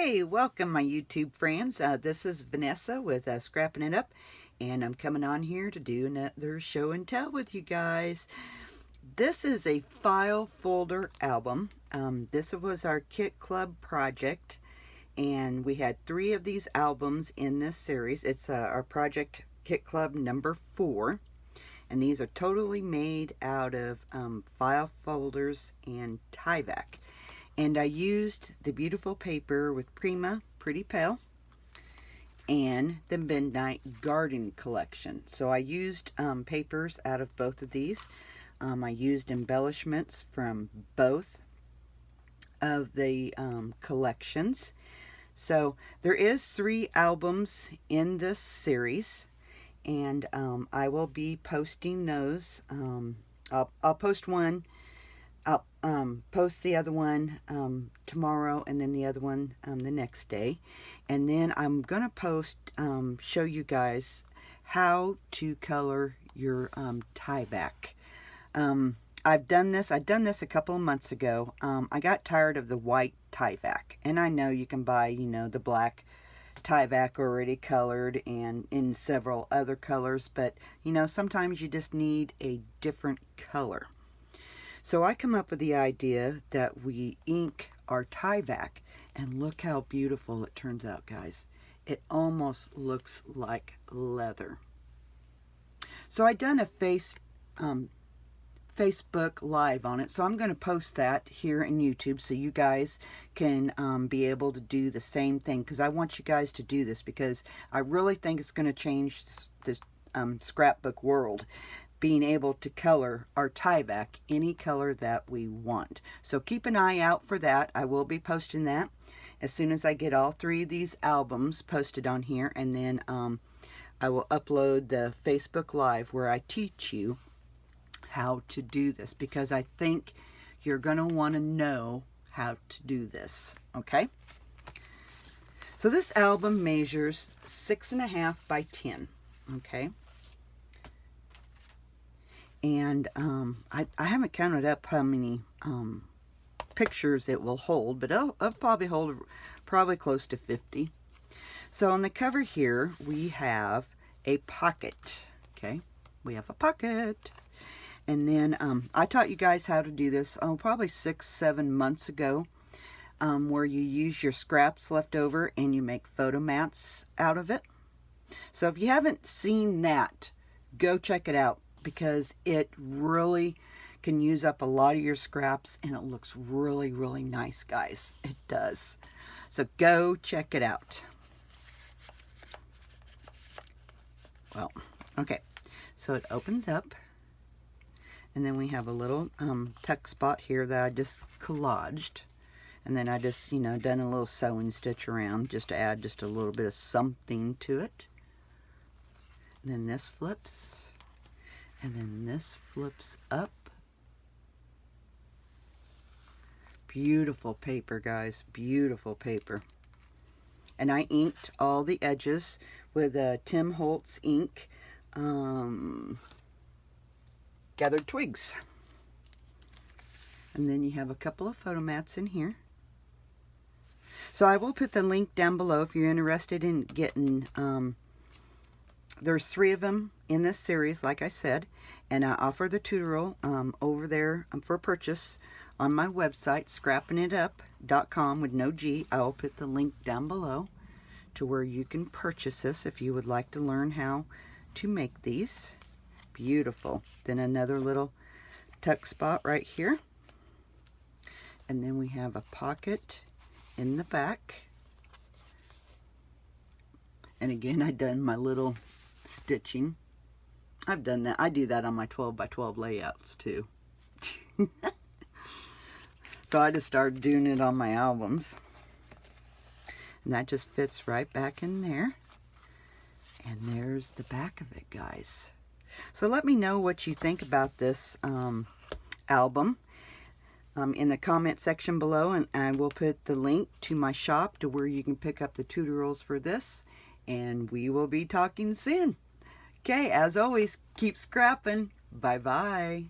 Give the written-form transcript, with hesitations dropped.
Hey, welcome my YouTube friends. This is Vanessa with Scrappin' It Up, and I'm coming on here to do another show and tell with you guys. This is a file folder album. This was our Kit Club project, and we had 3 of these albums in this series. It's our project Kit Club number 4, and these are totally made out of file folders and Tyvek. And I used the beautiful paper with Prima Pretty Pale and the Midnight Garden collection. So I used papers out of both of these. I used embellishments from both of the collections. So there is 3 albums in this series, and I will be posting those. I'll post one. I'll post the other one tomorrow, and then the other one the next day. And then I'm going to post, show you guys how to color your Tyvek. I've done this a couple of months ago. I got tired of the white Tyvek, and I know you can buy, the black Tyvek already colored and in several other colors, but sometimes you just need a different color. So I come up with the idea that we ink our Tyvek, and look how beautiful it turns out, guys. It almost looks like leather. So I done a Facebook Live on it, so I'm going to post that here in YouTube so you guys can be able to do the same thing, because I want you guys to do this, because I really think it's going to change this scrapbook world, being able to color our Tyvek any color that we want. So keep an eye out for that. I will be posting that as soon as I get all 3 of these albums posted on here, and then I will upload the Facebook Live where I teach you how to do this, because I think you're going to want to know how to do this. Okay, so this album measures 6.5 by 10. Okay, and I haven't counted up how many pictures it will hold, but I'll probably hold close to 50. So on the cover here we have a pocket. Okay, we have a pocket. And then I taught you guys how to do this probably 6-7 months ago, where you use your scraps left over and you make photo mats out of it. So if you haven't seen that, go check it out, because it really can use up a lot of your scraps, and it looks really, really nice, guys. It does. So go check it out. Well, okay, so it opens up, and then we have a little tuck spot here that I just collaged, and then I just, done a little sewing stitch around just to add just a little bit of something to it. And then this flips, and then this flips up. Beautiful paper, guys, beautiful paper. And I inked all the edges with Tim Holtz ink, Gathered Twigs. And then you have a couple of photo mats in here. So I will put the link down below if you're interested in getting, there's 3 of them in this series, like I said, and I offer the tutorial over there for purchase on my website, scrappinitup.com with no G. I will put the link down below to where you can purchase this if you would like to learn how to make these. Beautiful. Then another little tuck spot right here. And then we have a pocket in the back. And again, I done my little stitching. I've done that. I do that on my 12 by 12 layouts too. So I just started doing it on my albums. And that just fits right back in there. And there's the back of it, guys. So let me know what you think about this album in the comment section below, and I will put the link to my shop to where you can pick up the tutorials for this, and we will be talking soon. Okay, as always, keep scrapping. Bye-bye.